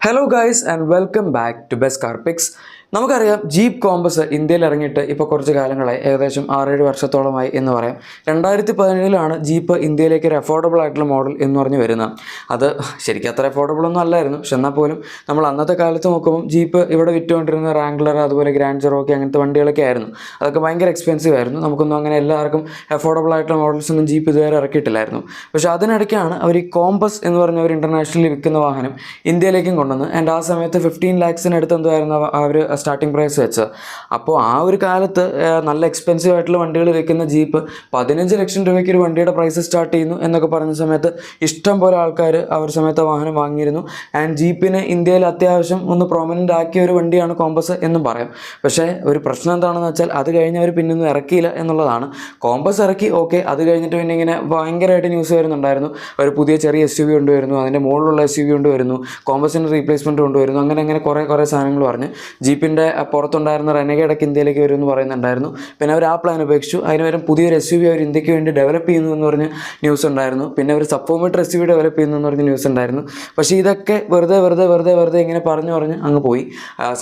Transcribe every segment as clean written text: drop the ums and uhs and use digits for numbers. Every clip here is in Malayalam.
Hello guys and welcome back to Best Car Picks. നമുക്കറിയാം ജീപ്പ് കോമ്പസ് ഇന്ത്യയിൽ ഇറങ്ങിയിട്ട് ഇപ്പോൾ കുറച്ച് കാലങ്ങളായി ഏകദേശം 6-7 വർഷത്തോളമായി എന്ന് പറയാം. 2017 ജീപ്പ് ഇന്ത്യയിലേക്ക് ഒരു അഫോർഡബിൾ ആയിട്ടുള്ള മോഡൽ എന്ന് പറഞ്ഞ് വരുന്നത്. അത് ശരിക്കും അത്ര അഫോർഡബിൾ ഒന്നും അല്ലായിരുന്നു, പക്ഷെ എന്നാൽ പോലും നമ്മൾ അന്നത്തെ കാലത്ത് നോക്കുമ്പോൾ ജീപ്പ് ഇവിടെ വിറ്റുകൊണ്ടിരുന്ന റാംഗ്ലർ അതുപോലെ ഗ്രാൻഡ് ചെറോക്കി അങ്ങനത്തെ വണ്ടികളൊക്കെ ആയിരുന്നു. അതൊക്കെ ഭയങ്കര എക്സ്പെൻസീവ് ആയിരുന്നു. നമുക്കൊന്നും അങ്ങനെ എല്ലാവർക്കും അഫോർഡബിൾ ആയിട്ടുള്ള മോഡൽസ് ഒന്നും ജീപ്പ് ഇതുവരെ ഇറക്കിയിട്ടില്ലായിരുന്നു. പക്ഷേ അതിനിടയ്ക്കാണ് അവർ ഈ കോമ്പസ് എന്ന് പറഞ്ഞ ഒരു ഇൻ്റർനാഷണലി വിൽക്കുന്ന വാഹനം ഇന്ത്യയിലേക്കും കൊണ്ടുവന്ന്. ആൻഡ് ആ സമയത്ത് 15 lakhs എന്തായിരുന്നു അവർ സ്റ്റാർട്ടിംഗ് പ്രൈസ് വെച്ചത്. അപ്പോൾ ആ ഒരു കാലത്ത് നല്ല എക്സ്പെൻസീവ് ആയിട്ടുള്ള വണ്ടികൾ വെക്കുന്ന ജീപ്പ് 15 ലക്ഷം രൂപയ്ക്ക് ഒരു വണ്ടിയുടെ പ്രൈസ് സ്റ്റാർട്ട് ചെയ്യുന്നു എന്നൊക്കെ പറഞ്ഞ സമയത്ത് ഇഷ്ടം പോലെ ആൾക്കാർ ആ ഒരു സമയത്ത് വാഹനം വാങ്ങിയിരുന്നു. ആൻഡ് ജീപ്പിനെ ഇന്ത്യയിൽ അത്യാവശ്യം ഒന്ന് പ്രൊമനൻ്റ് ആക്കിയ ഒരു വണ്ടിയാണ് കോമ്പസ് എന്നും പറയാം. പക്ഷേ ഒരു പ്രശ്നം എന്താണെന്ന് വെച്ചാൽ അത് കഴിഞ്ഞ് അവർ പിന്നൊന്നും ഇറക്കിയില്ല എന്നുള്ളതാണ്. കോമ്പസ് ഇറക്കി, ഓക്കെ, അത് കഴിഞ്ഞിട്ട് പിന്നെ ഇങ്ങനെ ഭയങ്കരമായിട്ട് ന്യൂസ് വരുന്നുണ്ടായിരുന്നു. ഒരു പുതിയ ചെറിയ SUV കൊണ്ടുവരുന്നു, അതിൻ്റെ മുകളിലുള്ള SUV കൊണ്ടുവരുന്നു, കോമ്പസിൻ്റെ റീപ്ലേസ്മെൻറ്റ് കൊണ്ടുവരുന്നു, അങ്ങനെ കുറേ സാധനങ്ങൾ പറഞ്ഞ് ജീപ്പിൻ്റെ പുറത്തുണ്ടായിരുന്ന റെനഗേഡൊക്കെ ഇന്ത്യയിലേക്ക് വരുമെന്ന് പറയുന്നുണ്ടായിരുന്നു. പിന്നെ അവർ ആ പ്ലാൻ ഉപേക്ഷിച്ചു. അതിന് വരും പുതിയൊരു SUV അവർ ഇന്ത്യക്ക് വേണ്ടി ഡെവലപ്പ് ചെയ്യുന്നു എന്ന് പറഞ്ഞ് ന്യൂസ് ഉണ്ടായിരുന്നു. പിന്നെ അവർ സപ്പോമീറ്റർ SUV ഡെവലപ്പ് ചെയ്യുന്നു എന്ന് പറഞ്ഞ് ന്യൂസ് ഉണ്ടായിരുന്നു. പക്ഷേ ഇതൊക്കെ വെറുതെ ഇങ്ങനെ പറഞ്ഞ് അങ്ങ് പോയി.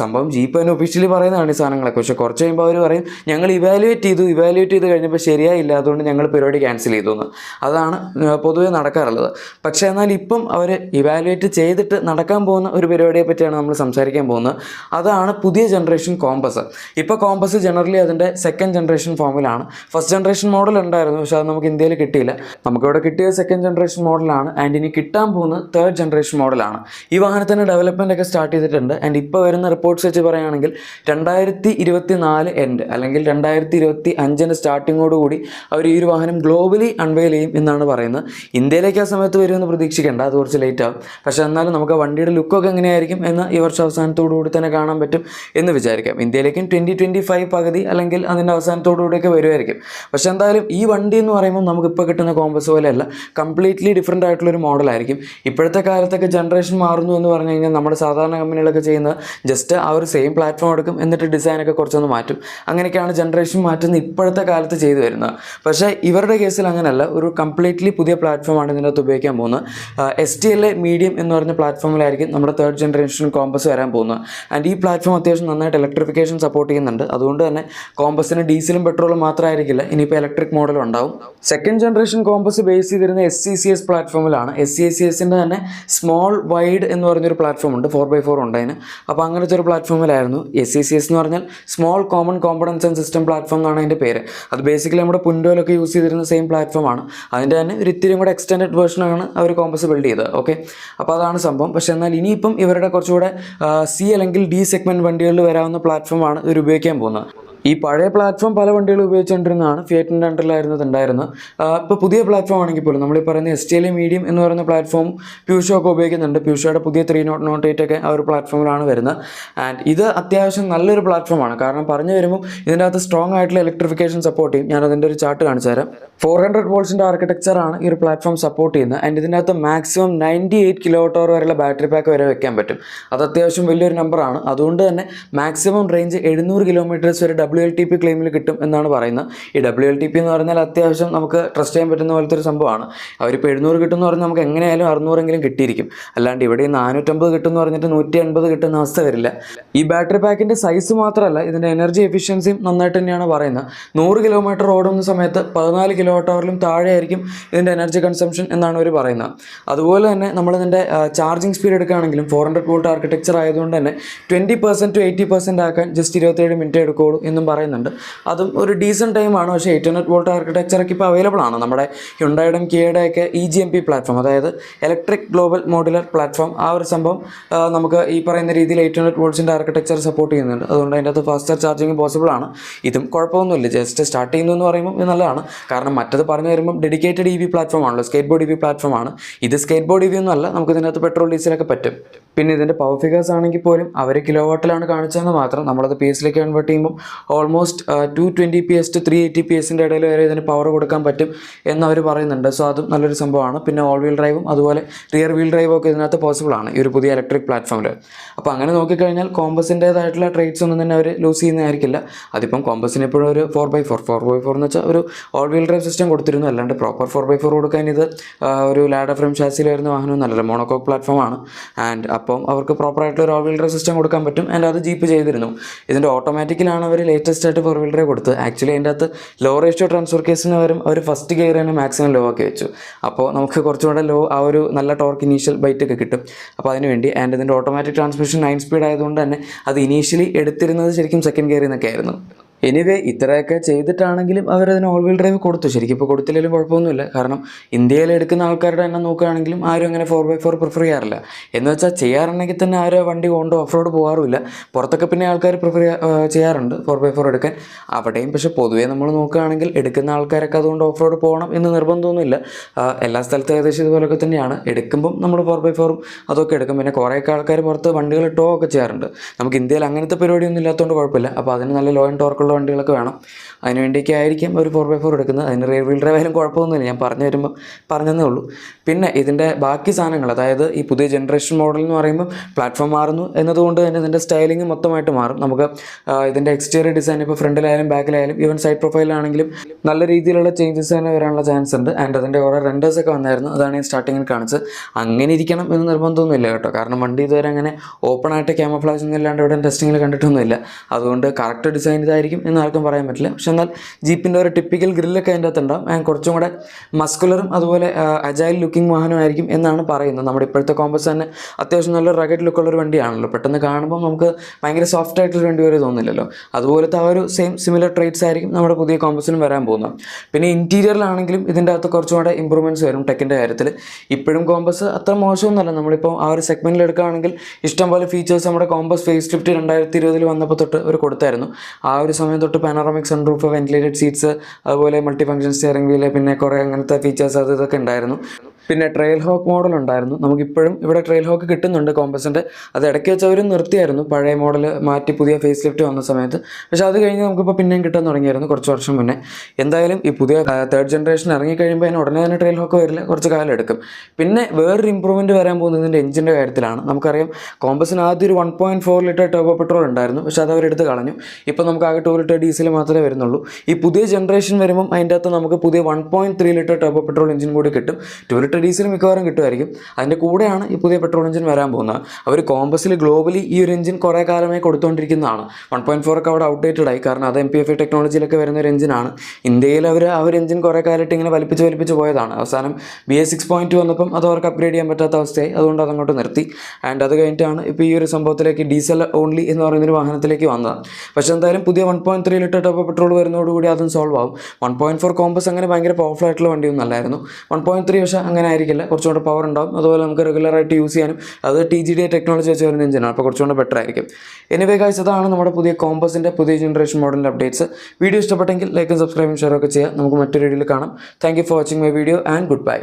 സംഭവം ജീപ്പ് തന്നെ ഒഫീഷ്യലി പറയുന്നതാണ് ഈ സാധനങ്ങളൊക്കെ. പക്ഷേ കുറച്ച് കഴിയുമ്പോൾ അവർ പറയും ഞങ്ങൾ ഇവാലുവേറ്റ് ചെയ്ത് കഴിഞ്ഞപ്പോൾ ശരിയായില്ല, അതുകൊണ്ട് ഞങ്ങൾ പരിപാടി ക്യാൻസൽ ചെയ്തു എന്ന്. അതാണ് പൊതുവേ നടക്കാറുള്ളത്. പക്ഷേ എന്നാൽ ഇപ്പം അവർ ഇവാലുവേറ്റ് ചെയ്തിട്ട് നടക്കാൻ പോകുന്ന ഒരു പരിപാടിയെ പറ്റിയാണ് നമ്മൾ സംസാരിക്കാൻ പോകുന്നത്. അതാണ് പുതിയ ജനറേഷൻ കോമ്പസ്. ഇപ്പോൾ കോമ്പസ് ജനറലി അതിൻ്റെ സെക്കൻഡ് ജനറേഷൻ ഫോമിലാണ്. ഫസ്റ്റ് ജനറേഷൻ മോഡൽ ഉണ്ടായിരുന്നു, പക്ഷേ അത് നമുക്ക് ഇന്ത്യയിൽ കിട്ടിയില്ല. നമുക്കിവിടെ കിട്ടിയ സെക്കൻഡ് ജനറേഷൻ മോഡലാണ്. ആൻഡ് ഇനി കിട്ടാൻ പോകുന്നത് തേർഡ് ജനറേഷൻ മോഡലാണ്. ഈ വാഹനത്തിൻ്റെ ഡെവലപ്മെൻ്റ് ഒക്കെ സ്റ്റാർട്ട് ചെയ്തിട്ടുണ്ട്. ആൻഡ് ഇപ്പോൾ വരുന്ന റിപ്പോർട്ട്സ് വെച്ച് പറയുകയാണെങ്കിൽ 2024 എൻഡ് അല്ലെങ്കിൽ 2025 സ്റ്റാർട്ടിങ്ങോടുകൂടി അവർ ഈ ഒരു വാഹനം ഗ്ലോബലി അൺവെയിൽ ചെയ്യും എന്നാണ് പറയുന്നത്. ഇന്ത്യയിലേക്ക് ആ സമയത്ത് വരുമെന്ന് പ്രതീക്ഷിക്കേണ്ട, അത് കുറച്ച് ലേറ്റ് ആവും. പക്ഷേ എന്നാലും നമുക്ക് വണ്ടിയുടെ ലുക്കൊക്കെ എങ്ങനെയായിരിക്കും എന്ന് ഈ വർഷം അവസാനത്തോടുകൂടി തന്നെ കാണാൻ പറ്റും എന്ന് വിചാരിക്കാം. ഇന്ത്യയിലേക്കും 2025 പകുതി അല്ലെങ്കിൽ അതിൻ്റെ അവസാനത്തോടുകൂടിയൊക്കെ വരുമായിരിക്കും. പക്ഷേ എന്തായാലും ഈ വണ്ടി എന്ന് പറയുമ്പോൾ നമുക്കിപ്പോൾ കിട്ടുന്ന കോമ്പസ് പോലെയല്ല, കംപ്ലീറ്റ്ലി ഡിഫറെൻ്റ് ആയിട്ടുള്ളൊരു മോഡലായിരിക്കും. ഇപ്പോഴത്തെ കാലത്തൊക്കെ ജനറേഷൻ മാറുന്നു എന്ന് പറഞ്ഞു കഴിഞ്ഞാൽ നമ്മുടെ സാധാരണ കമ്പനികളൊക്കെ ചെയ്യുന്നത് ജസ്റ്റ് ആ ഒരു സെയിം പ്ലാറ്റ്ഫോം എടുക്കും, എന്നിട്ട് ഡിസൈനൊക്കെ കുറച്ചൊന്ന് മാറ്റും. അങ്ങനെയൊക്കെയാണ് ജനറേഷൻ മാറ്റുന്നത് ഇപ്പോഴത്തെ കാലത്ത് ചെയ്തു വരുന്നത്. പക്ഷേ ഇവരുടെ കേസിൽ അങ്ങനെയല്ല, ഒരു കംപ്ലീറ്റ്ലി പുതിയ പ്ലാറ്റ്ഫോമാണ് ഇതിനകത്ത് ഉപയോഗിക്കാൻ പോകുന്നത്. STLA മീഡിയം എന്ന് പറഞ്ഞ പ്ലാറ്റ്ഫോമിലായിരിക്കും നമ്മുടെ തേർഡ് ജനറേഷൻ കോമ്പസ് വരാൻ പോകുന്നത്. ആൻഡ് ഈ പ്ലാറ്റ്ഫോം അത്യാവശ്യം നന്നായിട്ട് ഇലക്ട്രിഫിക്കേഷൻ സപ്പോർട്ട് ചെയ്യുന്നുണ്ട്. അതുകൊണ്ട് തന്നെ കോമ്പസിന് ഡീസലും പെട്രോളും മാത്രമായിരിക്കില്ല, ഇനിയിപ്പോൾ ഇലക്ട്രിക് മോഡലും ഉണ്ടാവും. സെക്കൻഡ് ജനറേഷൻ കോമ്പസ് ബേസ് ചെയ്തിരുന്ന SCCS പ്ലാറ്റ്ഫോമിലാണ്. SCCSൻ്റെ തന്നെ സ്മോൾ വൈഡ് എന്ന് പറഞ്ഞൊരു പ്ലാറ്റ്ഫോം ഉണ്ട്, 4x4 ഉണ്ട് അതിന്. അപ്പോൾ അങ്ങനത്തെ ഒരു പ്ലാറ്റ്ഫോമിലായിരുന്നു. SCCS എന്ന് പറഞ്ഞാൽ small common components and system platform എന്നാണ് അതിൻ്റെ പേര്. അത് ബേസിക്കലി നമ്മുടെ പുൻഡോയിലൊക്കെ യൂസ് ചെയ്തിരുന്ന സെയിം പ്ലാറ്റ്ഫോമാണ്. അതിൻ്റെ തന്നെ ഒരു ഇത്തിരി കൂടെ എക്സ്റ്റൻഡഡ് വേർഷനാണ് അവർ കോമ്പസ് ബിൽഡ് ചെയ്തത്. ഓക്കെ, അപ്പോൾ അതാണ് സംഭവം. പക്ഷേ എന്നാൽ ഇനിയിപ്പം ഇവരുടെ കുറച്ചുകൂടെ C അല്ലെങ്കിൽ D സെഗ്മെൻറ്റ് വണ്ടികളിൽ വരാവുന്ന പ്ലാറ്റ്ഫോമാണ് ഇവർ ഉപയോഗിക്കാൻ പോകുന്നത്. ഈ പഴയ പ്ലാറ്റ്ഫോം പല വണ്ടികൾ ഉപയോഗിച്ചുകൊണ്ടിരുന്നതാണ്, ഫിയറ്റിൻ്റെ അണ്ടറിലായിരുന്നു ഉണ്ടായിരുന്നത്. ഇപ്പോൾ പുതിയ പ്ലാറ്റ്ഫോം ആണെങ്കിൽ പോലും നമ്മൾ ഈ പറയുന്ന STLA മീഡിയം എന്ന് പറയുന്ന പ്ലാറ്റ്ഫോം പ്യൂഷോ ഒക്കെ ഉപയോഗിക്കുന്നുണ്ട്. പ്യൂഷോയുടെ പുതിയ 308 ഒക്കെ ആ ഒരു പ്ലാറ്റ്ഫോമിലാണ് വരുന്നത്. ആൻഡ് ഇത് അത്യാവശ്യം നല്ലൊരു പ്ലാറ്റ്ഫോമാണ്. കാരണം പറഞ്ഞു വരുമ്പോൾ ഇതിൻ്റെ അകത്ത് സ്ട്രോങ് ആയിട്ടുള്ള ഇലക്ട്രിഫിക്കേഷൻ സപ്പോർട്ട് ചെയ്യും. ഞാനതിൻ്റെ ഒരു ചാർട്ട് കാണിച്ചു തരാം. 400 volts ആർക്കിടെക്ചറാണ് ഈ ഒരു പ്ലാറ്റ്ഫോം സപ്പോർട്ട് ചെയ്യുന്നത്. ആൻഡ് ഇതിൻ്റെ അകത്ത് മാക്സിമം 98 kWh വരെയുള്ള ബാറ്ററി പാക്ക് വരെ വെക്കാൻ പറ്റും. അത് അത്യാവശ്യം വലിയൊരു നമ്പറാണ്. അതുകൊണ്ട് തന്നെ മാക്സിമം റേഞ്ച് 700 kilometers വരെ WLTP ക്ലെയിമിൽ കിട്ടും എന്നാണ് പറയുന്നത്. ഈ WLTP എന്ന് പറഞ്ഞാൽ അത്യാവശ്യം നമുക്ക് ട്രസ്റ്റ് ചെയ്യാൻ പറ്റുന്ന പോലത്തെ ഒരു സംഭവമാണ്. അവരിപ്പോൾ 700 കിട്ടുമെന്ന് പറഞ്ഞാൽ നമുക്ക് എങ്ങനെയായാലും 600 കിട്ടിയിരിക്കും. അല്ലാണ്ട് ഇവിടെ 450 കിട്ടുമെന്ന് പറഞ്ഞിട്ട് 180 കിട്ടുന്ന അവസ്ഥ വരില്ല. ഈ ബാറ്ററി പാക്കിൻ്റെ സൈസ് മാത്രമല്ല, ഇതിൻ്റെ എനർജി എഫിഷ്യൻസിയും നന്നായിട്ട് തന്നെയാണ് പറയുന്നത്. 100 കിലോമീറ്റർ ഓടുന്ന സമയത്ത് 14 kWh താഴെ ആയിരിക്കും ഇതിൻ്റെ എനർജി കൺസംഷൻ എന്നാണ് അവർ പറയുന്നത്. അതുപോലെ തന്നെ നമ്മളിതിൻ്റെ ചാർജിങ് സ്പീഡ് എടുക്കുകയാണെങ്കിലും 400 volt ആർക്കിടെക്ചർ ആയതുകൊണ്ട് തന്നെ 20% to 80% ആക്കാൻ ജസ്റ്റ് 27 മിനിറ്റ് എടുക്കുകയുള്ളൂ എന്നും പറയുന്നുണ്ട്. അതും ഒരു ഡീസൻറ്റ് ടൈമാണ്. പക്ഷേ 800 volt ആർക്കിടെക്ചറൊക്കെ ഇപ്പോൾ അവൈലബിൾ ആണ്. നമ്മുടെ ഹ്യുണ്ടായുടെയും കിയയുടെയൊക്കെ EGMP പ്ലാറ്റ്ഫോം, അതായത് ഇലക്ട്രിക് ഗ്ലോബൽ മോഡുലർ പ്ലാറ്റ്ഫോം, ആ ഒരു സംഭവം നമുക്ക് ഈ പറയുന്ന രീതിയിൽ 800 volts ആർക്കിടെക്ചർ സപ്പോർട്ട് ചെയ്യുന്നുണ്ട്. അതുകൊണ്ട് അതിൻ്റെ അകത്ത് ഫാസ്റ്റർ ചാർജിങ് പോസിബിൾ ആണ്. ഇതും കുഴപ്പമൊന്നുമില്ല, ജസ്റ്റ് സ്റ്റാർട്ട് ചെയ്യുന്നു എന്ന് പറയുമ്പോൾ ഇത് നല്ലതാണ്. കാരണം മറ്റത് പറഞ്ഞു വരുമ്പം ഡെഡിക്കേറ്റഡ് EV പ്ലാറ്റ്ഫോം ആണല്ലോ, സ്കേറ്റ് ബോർഡ് EV പ്ലാറ്റ്ഫോം ആണ്. ഇത് സ്കേറ്റ് ബോർഡ് EV ഒന്നും അല്ല, നമുക്ക് ഇതിനകത്ത് പെട്രോൾ ഡീസലൊക്കെ പറ്റും. പിന്നെ ഇതിൻ്റെ പവർ ഫിഗേഴ്സ് ആണെങ്കിൽ പോലും അവർ കിലോ വാട്ടിലാണ് കാണിച്ചതെന്ന് മാത്രം. നമ്മളത് PS കൺവേർട്ട് ചെയ്യുമ്പോൾ ഓൾമോസ്റ്റ് 220 PS to 380 PSൻ്റെ ഇടയിൽ വരെ ഇതിന് പവർ കൊടുക്കാൻ പറ്റും എന്നവർ പറയുന്നുണ്ട്. സോ അതും നല്ലൊരു സംഭവമാണ്. പിന്നെ ഓൾ വീൽ ഡ്രൈവും അതുപോലെ റിയർ വീൽ ഡ്രൈവും ഒക്കെ ഇതിനകത്ത് പോസിബിൾ ആണ് ഈ ഒരു പുതിയ ഇലക്ട്രിക് പ്ലാറ്റ്ഫോമിൽ. അപ്പോൾ അങ്ങനെ നോക്കിക്കഴിഞ്ഞാൽ കോമ്പസിൻ്റേതായിട്ടുള്ള ട്രേറ്റ്സ് ഒന്നും തന്നെ അവർ ലൂസ് ചെയ്യുന്നതായിരിക്കില്ല. അതിപ്പം കോമ്പസിന് എപ്പോഴും ഒരു 4x4 എന്ന് വെച്ചാൽ ഒരു ഓൾ വീൽ ഡ്രൈവ് സിസ്റ്റം കൊടുത്തിരുന്നു. അല്ലാണ്ട് പ്രോപ്പർ 4x4 കൊടുക്കാൻ ഇത് ഒരു ലാഡർ ഫ്രെയിം ഷാസിൽ വരുന്ന വാഹനമൊന്നുമല്ലല്ലോ, മോണോകോക്ക് പ്ലാറ്റ്ഫോമാണ്. ആൻഡ് അപ്പം അവർക്ക് പ്രോപ്പറായിട്ടുള്ള ഒരു ഓൾ വീൽ ഡ്രൈവ് സിസ്റ്റം കൊടുക്കാൻ പറ്റും. ആൻഡ് അത് ജീപ്പ് ചെയ്തിരുന്നു. ഇതിൻ്റെ ഓട്ടോമാറ്റിക്കിലാണ് അവർ ലേറ്റസ്റ്റ് ആയിട്ട് 4 വീൽ ഡ്രൈവ് കൊടുത്തത്. ആക്ച്വലി അതിൻ്റെ അകത്ത് ലോ റേഷ്യോ ട്രാൻസ്ഫർ കേസിന് വരും അവർ ഫസ്റ്റ് ഗിയർ തന്നെ മാക്സിമം ലോ ആക്കി വെച്ചു. അപ്പോൾ നമുക്ക് കുറച്ചുകൂടെ ലോ ആ ഒരു നല്ല ടോർക്ക് ഇനീഷ്യൽ ബൈറ്റൊക്കെ കിട്ടും. അപ്പോൾ അതിന് വേണ്ടി ആൻഡ് ഇതിൻ്റെ ഓട്ടോമാറ്റിക് ട്രാൻസ്മിഷൻ 9 സ്പീഡ് ആയതുകൊണ്ട് തന്നെ അത് ഇനീഷ്യലി എടുത്തിരുന്നത് ശരിക്കും സെക്കൻഡ് ഗിയറിൽ നിന്നൊക്കെ ആയിരുന്നു. എനിവേ ഇത്രയൊക്കെ ചെയ്തിട്ടാണെങ്കിലും അവരതിന് ഓൾ വീൽ ഡ്രൈവ് കൊടുത്തു. ശരിക്കും ഇപ്പോൾ കൊടുത്തില്ലെങ്കിലും കുഴപ്പമൊന്നുമില്ല. കാരണം ഇന്ത്യയിൽ എടുക്കുന്ന ആൾക്കാരുടെ എണ്ണം നോക്കുകയാണെങ്കിലും ആരും അങ്ങനെ 4x4 പ്രിഫർ ചെയ്യാറില്ല. എന്ന് വെച്ചാൽ ചെയ്യാറുണ്ടെങ്കിൽ തന്നെ ആരും വണ്ടി കൊണ്ട് ഓഫ് റോഡ് പോകാറുമില്ല. പുറത്തൊക്കെ പിന്നെ ആൾക്കാർ പ്രിഫർ ചെയ്യാറുണ്ട് 4x4 എടുക്കാൻ. അവിടെയും പക്ഷേ പൊതുവേ നമ്മൾ നോക്കുകയാണെങ്കിൽ എടുക്കുന്ന ആൾക്കാരൊക്കെ അതുകൊണ്ട് ഓഫ് റോഡ് പോകണം എന്ന് നിർബന്ധമൊന്നുമില്ല. എല്ലാ സ്ഥലത്തും ഏകദേശം ഇതുപോലൊക്കെ തന്നെയാണ്. എടുക്കുമ്പം നമ്മൾ 4x4ഉം അതൊക്കെ എടുക്കും. പിന്നെ കുറേയൊക്കെ ആൾക്കാർ പുറത്ത് വണ്ടികൾ ടോ ഒക്കെ ചെയ്യാറുണ്ട്. നമുക്ക് ഇന്ത്യയിൽ അങ്ങനത്തെ പരിപാടിയൊന്നും ഇല്ലാത്തതുകൊണ്ട് കുഴപ്പമില്ല. അപ്പോൾ അതിന് നല്ല ലോ ആൻഡ് ടോർക്കുള്ള വണ്ടികളൊക്കെ വേണം. അതിന് വേണ്ടിയൊക്കെ ആയിരിക്കും ഒരു 4x4 എടുക്കുന്നത്. അതിന് റിയർ വീൽ ഡ്രൈവ് ആയാലും കുഴപ്പമൊന്നുമില്ല. ഞാൻ പറഞ്ഞു വരുമ്പോൾ പറഞ്ഞതേ ഉള്ളൂ. പിന്നെ ഇതിൻ്റെ ബാക്കി സാധനങ്ങൾ, അതായത് ഈ പുതിയ ജനറേഷൻ മോഡൽ എന്ന് പറയുമ്പോൾ പ്ലാറ്റ്ഫോം മാറുന്നു എന്നതുകൊണ്ട് തന്നെ ഇതിൻ്റെ സ്റ്റൈലിംഗ് മൊത്തമായിട്ട് മാറും. നമുക്ക് ഇതിൻ്റെ എക്സ്റ്റീരിയർ ഡിസൈൻ ഇപ്പോൾ ഫ്രണ്ടിലായാലും ബാക്കിലായാലും ഈവൻ സൈഡ് പ്രൊഫൈലാണെങ്കിലും നല്ല രീതിയിലുള്ള ചേഞ്ചസ് തന്നെ വരാനുള്ള ചാൻസ് ഉണ്ട്. ആൻഡ് അതിൻ്റെ കുറേ റെൻഡേഴ്സൊക്കെ വന്നായിരുന്നു. അതാണ് ഞാൻ സ്റ്റാർട്ടിങ്ങിൽ കാണിച്ചത്. അങ്ങനെ ഇരിക്കണം എന്ന് നിർബന്ധമൊന്നുമില്ല കേട്ടോ. കാരണം വണ്ടി ഇതുവരെ അങ്ങനെ ഓപ്പൺ ആയിട്ട് ക്യാമഫ്ലാഷ് ഒന്നും ഇല്ലാണ്ട് ഇവിടെ ടെസ്റ്റിങ്ങിൽ കണ്ടിട്ടൊന്നുമില്ല. അതുകൊണ്ട് കറക്റ്റ് ഡിസൈൻ ഇതായിരിക്കും എന്ന് ആർക്കും പറയാൻ പറ്റില്ല. പക്ഷെ എന്നാൽ ജീപ്പിൻ്റെ ഒരു ടിപ്പിക്കൽ ഗ്രില്ലൊക്കെ അതിൻ്റെ അകത്തുണ്ടാവും. ആൻഡ് കുറച്ചും കൂടെ മസ്കുലറും അതുപോലെ അജൈൽ ലുക്കിംഗ് വാഹനമായിരിക്കും എന്നാണ് പറയുന്നത്. നമ്മുടെ ഇപ്പോഴത്തെ കോമ്പസ് തന്നെ അത്യാവശ്യം നല്ല റഗഡ് ലുക്കുള്ളൊരു വണ്ടിയാണല്ലോ. പെട്ടെന്ന് കാണുമ്പോൾ നമുക്ക് ഭയങ്കര സോഫ്റ്റ് ആയിട്ടുള്ള വണ്ടി വരെ തോന്നില്ലല്ലോ. അതുപോലത്തെ ആ ഒരു സിമിലർ ട്രേറ്റ്സ് ആയിരിക്കും നമ്മുടെ പുതിയ കോമ്പസിനും വരാൻ പോകുന്നത്. പിന്നെ ഇൻറ്റീരിയറിലാണെങ്കിലും ഇതിൻ്റെ അകത്ത് കുറച്ചും കൂടെ ഇമ്പ്രൂവ്മെൻറ്റ്സ് വരും ടെക്കിൻ്റെ കാര്യത്തിൽ. ഇപ്പോഴും കോമ്പസ് അത്ര മോശമൊന്നുമല്ല. നമ്മളിപ്പോൾ ആ ഒരു സെഗ്മെൻറ്റിൽ എടുക്കുകയാണെങ്കിൽ ഇഷ്ടംപോലെ ഫീച്ചേഴ്സ് നമ്മുടെ കോമ്പസ് ഫേസ് ലിഫ്റ്റ് 2020 വന്നപ്പോൾ തൊട്ട് അവർ കൊടുത്തായിരുന്നു. ആ ഒരു സമയം തൊട്ട് പാനോറാമിക് സൺറൂഫ്, വെന്റിലേറ്റഡ് സീറ്റ്സ്, അതുപോലെ മൾട്ടി ഫംഗ്ഷൻ സ്റ്റിയറിംഗ് വീല്, പിന്നെ കുറേ അങ്ങനത്തെ ഫീച്ചേഴ്സ് അത് ഇതൊക്കെ ഉണ്ടായിരുന്നു. പിന്നെ ട്രെയിൽ ഹോക്ക് മോഡൽ ഉണ്ടായിരുന്നു. നമുക്കിപ്പോഴും ഇവിടെ ട്രെയിൽ ഹോക്ക് കിട്ടുന്നുണ്ട് കോമ്പസിൻ്റെ. അത് ഇടയ്ക്ക് വെച്ച് അവർ നിർത്തിയായിരുന്നു പഴയ മോഡൽ മാറ്റി പുതിയ ഫേസ് ലിഫ്റ്റ് വന്ന സമയത്ത്. പക്ഷേ അത് കഴിഞ്ഞ് നമുക്കിപ്പോൾ പിന്നെയും കിട്ടാൻ തുടങ്ങിയായിരുന്നു കുറച്ച് വർഷം മുന്നേ. എന്തായാലും ഈ പുതിയ 3rd ജനറേഷൻ ഇറങ്ങിക്കഴിയുമ്പോൾ അതിന് ഉടനെ തന്നെ ട്രെയിൽ ഹോക്ക് വരില്ല, കുറച്ച് കാലം എടുക്കും. പിന്നെ വേറൊരു ഇമ്പ്രൂവ്മെൻറ്റ് വരാൻ പോകുന്നതിൻ്റെ എഞ്ചിൻ്റെ കാര്യത്തിലാണ്. നമുക്കറിയാം കോമ്പസിന് ആദ്യം ഒരു 1.4 ലിറ്റർ ടർബോ പെട്രോൾ ഉണ്ടായിരുന്നു. പക്ഷേ അത് അവരെടുത്ത് കളഞ്ഞു. ഇപ്പോൾ നമുക്ക് ആകെ 2 ലിറ്റർ ഡീസൽ മാത്രമേ വരുന്നുള്ളൂ. ഈ പുതിയ ജനറേഷൻ വരുമ്പം അതിൻ്റെ അകത്ത് നമുക്ക് പുതിയ 1.3 ലിറ്റർ ടർബോ പെട്രോൾ എഞ്ചിൻ കൂടി കിട്ടും. 2 ലിറ്റർ ഡീസൽ മിക്കവാറും കിട്ടുമായിരിക്കും. അതിൻ്റെ കൂടെയാണ് ഈ പുതിയ പെട്രോൾ എഞ്ചിൻ വരാൻ പോകുന്നത്. അവർ കോമ്പസിൽ ഗ്ലോബലി ഈ ഒരു എഞ്ചിൻ കുറേ കാലമായി കൊടുത്തുകൊണ്ടിരിക്കുന്നതാണ്. 1.4 ഒക്കെ അവിടെ ഔട്ട്ഡേറ്റഡ് ആയി. കാരണം അത് MPFI ടെക്നോളജിയിലൊക്കെ വരുന്ന ഒരു എഞ്ചിനാണ്. ഇന്ത്യയിൽ ആ ഒരു എഞ്ചിൻ കുറേ കാലമായിട്ട് ഇങ്ങനെ വലിപ്പിച്ച് പോയതാണ്. അവസാനം BS 6.2 വന്നപ്പം അത് അവർക്ക് അപ്ഗ്രേഡ് ചെയ്യാൻ പറ്റാത്ത അവസ്ഥയായി. അതുകൊണ്ട് അതങ്ങോട്ട് നിർത്തി. ആൻഡ് അത് കഴിഞ്ഞിട്ടാണ് ഇപ്പോൾ ഈ ഒരു സംഭവത്തിലേക്ക് ഡീസൽ ഓൺലി എന്ന് പറയുന്നൊരു വാഹനത്തിലേക്ക് വന്നത്. പക്ഷേ എന്തായാലും പുതിയ 1.3 ലിറ്റർ ടർബോ പെട്രോൾ വരുന്നതോടുകൂടി അതും സോൾവ് ആവും. 1.4 കോമ്പസ് അങ്ങനെ ഭയങ്കര പവർഫുൾ ആയിട്ടുള്ള വണ്ടിയൊന്നും അല്ലായിരുന്നു. 1.3 പക്ഷേ അങ്ങനെ ആയിരിക്കില്ല, കുറച്ചുകൂടെ പവർ ഉണ്ടാവും. അതുപോലെ നമുക്ക് റെഗുലറായിട്ട് യൂസ് ചെയ്യാനും അത് TGDI ടെക്നോളജി വെച്ച് വരുന്ന എഞ്ചിനാണ്. അപ്പോൾ കുറച്ചുകൂടെ ബെറ്റർ ആയിരിക്കും. എനിവേ ഗൈസ്, അതാണ് നമ്മുടെ പുതിയ കോമ്പസിൻ്റെ പുതിയ ജനറേഷൻ മോഡലിൻ്റെ അപ്ഡേറ്റ്സ്. വീഡിയോ ഇഷ്ടപ്പെട്ടെങ്കിൽ ലൈക്കും സബ്സ്ക്രൈബും ഷെയർ ഒക്കെ ചെയ്യുക. നമുക്ക് മറ്റൊരു വീഡിയോയിൽ കാണാം. Thank you for watching my video and good bye.